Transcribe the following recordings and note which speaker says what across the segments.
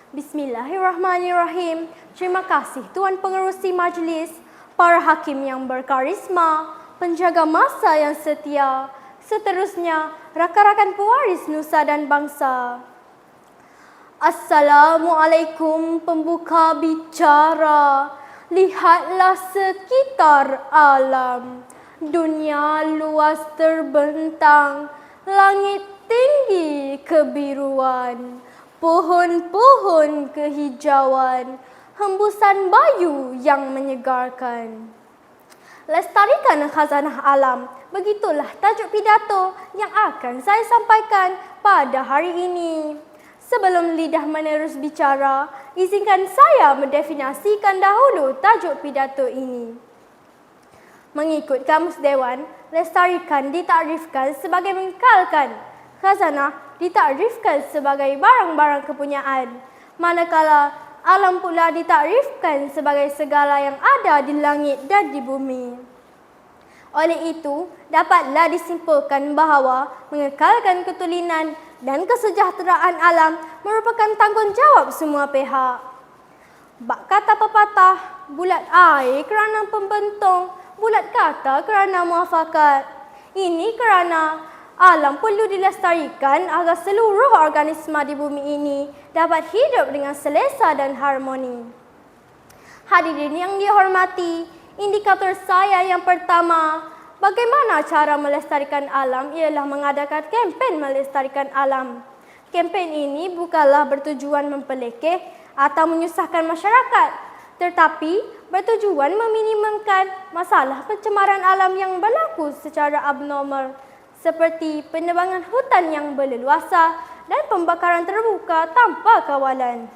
Speaker 1: Bismillahirrahmanirrahim. Terima kasih Tuan Pengerusi Majlis, para hakim yang berkarisma, penjaga masa yang setia, seterusnya rakan-rakan pewaris nusa dan bangsa. Assalamualaikum pembuka bicara. Lihatlah sekitar alam. Dunia luas terbentang, langit tinggi kebiruan, pohon-pohon kehijauan, hembusan bayu yang menyegarkan. Lestarikan khazanah alam, begitulah tajuk pidato yang akan saya sampaikan pada hari ini. Sebelum lidah menerus bicara, izinkan saya mendefinisikan dahulu tajuk pidato ini. Mengikut Kamus Dewan, lestarikan ditakrifkan sebagai mengekalkan, khazanah ditakrifkan sebagai barang-barang kepunyaan, manakala alam pula ditakrifkan sebagai segala yang ada di langit dan di bumi. Oleh itu, dapatlah disimpulkan bahawa mengekalkan ketulinan dan kesejahteraan alam merupakan tanggungjawab semua pihak. Bak kata pepatah, bulat air kerana pembentung, bulat kata kerana muafakat. Ini kerana alam perlu dilestarikan agar seluruh organisma di bumi ini dapat hidup dengan selesa dan harmoni. Hadirin yang dihormati, indikator saya yang pertama, bagaimana cara melestarikan alam ialah mengadakan kempen melestarikan alam. Kempen ini bukanlah bertujuan mempelekeh atau menyusahkan masyarakat, tetapi bertujuan meminimumkan masalah pencemaran alam yang berlaku secara abnormal, seperti penebangan hutan yang berleluasa dan pembakaran terbuka tanpa kawalan.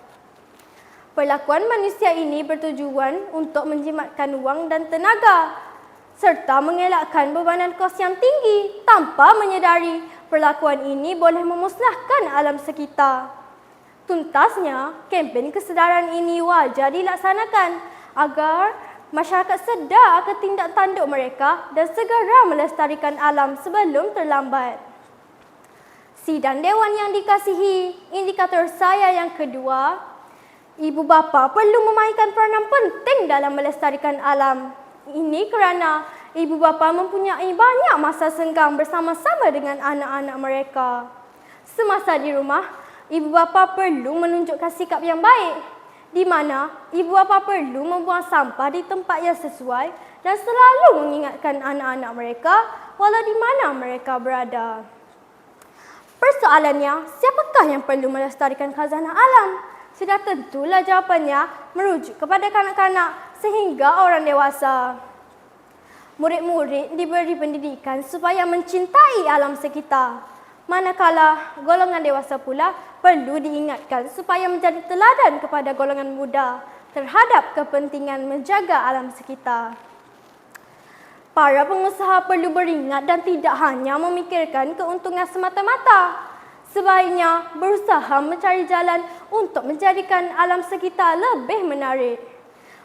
Speaker 1: Perlakuan manusia ini bertujuan untuk menjimatkan wang dan tenaga, serta mengelakkan bebanan kos yang tinggi tanpa menyedari perlakuan ini boleh memusnahkan alam sekitar. Tuntasnya, kempen kesedaran ini wajar dilaksanakan agar masyarakat sedar akan tindak tanduk mereka dan segera melestarikan alam sebelum terlambat. Sidang Dewan yang dikasihi, indikator saya yang kedua, ibu bapa perlu memainkan peranan penting dalam melestarikan alam. Ini kerana ibu bapa mempunyai banyak masa senggang bersama-sama dengan anak-anak mereka. Semasa di rumah, ibu bapa perlu menunjukkan sikap yang baik, di mana ibu bapa perlu membuang sampah di tempat yang sesuai dan selalu mengingatkan anak-anak mereka walau di mana mereka berada. Persoalannya, siapakah yang perlu melestarikan khazanah alam? Sudah tentulah jawapannya merujuk kepada kanak-kanak sehingga orang dewasa. Murid-murid diberi pendidikan supaya mencintai alam sekitar, manakala golongan dewasa pula perlu diingatkan supaya menjadi teladan kepada golongan muda terhadap kepentingan menjaga alam sekitar. Para pengusaha perlu beringat dan tidak hanya memikirkan keuntungan semata-mata. Sebaiknya berusaha mencari jalan untuk menjadikan alam sekitar lebih menarik.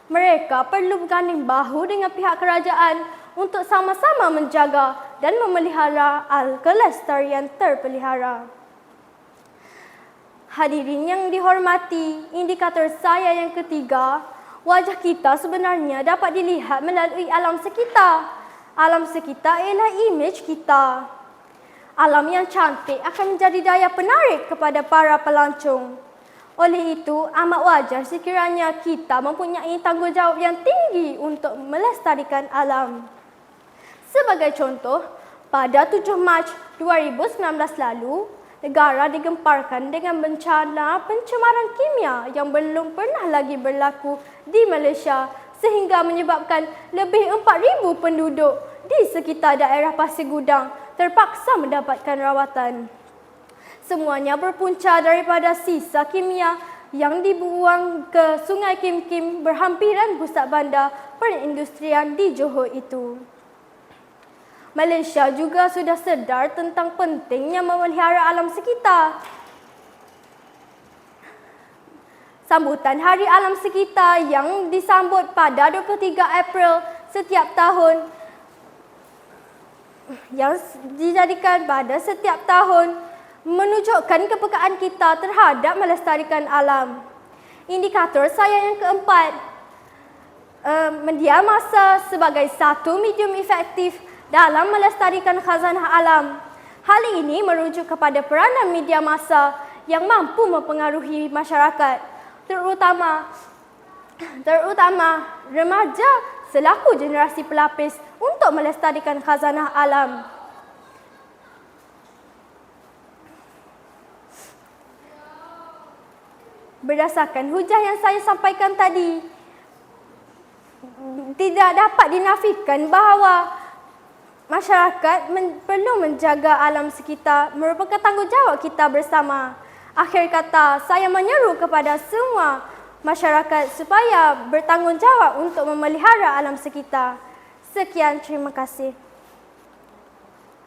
Speaker 1: Mereka perlu berganding bahu dengan pihak kerajaan untuk sama-sama menjaga dan memelihara kelestarian terpelihara. Hadirin yang dihormati, indikator saya yang ketiga, wajah kita sebenarnya dapat dilihat melalui alam sekitar. Alam sekitar ialah imej kita. Alam yang cantik akan menjadi daya penarik kepada para pelancong. Oleh itu, amat wajar sekiranya kita mempunyai tanggungjawab yang tinggi untuk melestarikan alam. Sebagai contoh, pada 7 Mac 2019 lalu, negara digemparkan dengan bencana pencemaran kimia yang belum pernah lagi berlaku di Malaysia sehingga menyebabkan lebih 4,000 penduduk di sekitar daerah Pasir Gudang terpaksa mendapatkan rawatan. Semuanya berpunca daripada sisa kimia yang dibuang ke Sungai Kim Kim berhampiran pusat bandar perindustrian di Johor itu. Malaysia juga sudah sedar tentang pentingnya memelihara alam sekitar. Sambutan Hari Alam Sekitar yang disambut pada 23 April setiap tahun yang dijadikan pada setiap tahun menunjukkan kepekaan kita terhadap melestarikan alam. Indikator saya yang keempat, media massa sebagai satu medium efektif dalam melestarikan khazanah alam. Hal ini merujuk kepada peranan media massa yang mampu mempengaruhi masyarakat, terutama remaja selaku generasi pelapis untuk melestarikan khazanah alam. Berdasarkan hujah yang saya sampaikan tadi, tidak dapat dinafikan bahawa masyarakat perlu menjaga alam sekitar, merupakan tanggungjawab kita bersama. Akhir kata, saya menyeru kepada semua masyarakat supaya bertanggungjawab untuk memelihara alam sekitar. Sekian, terima kasih.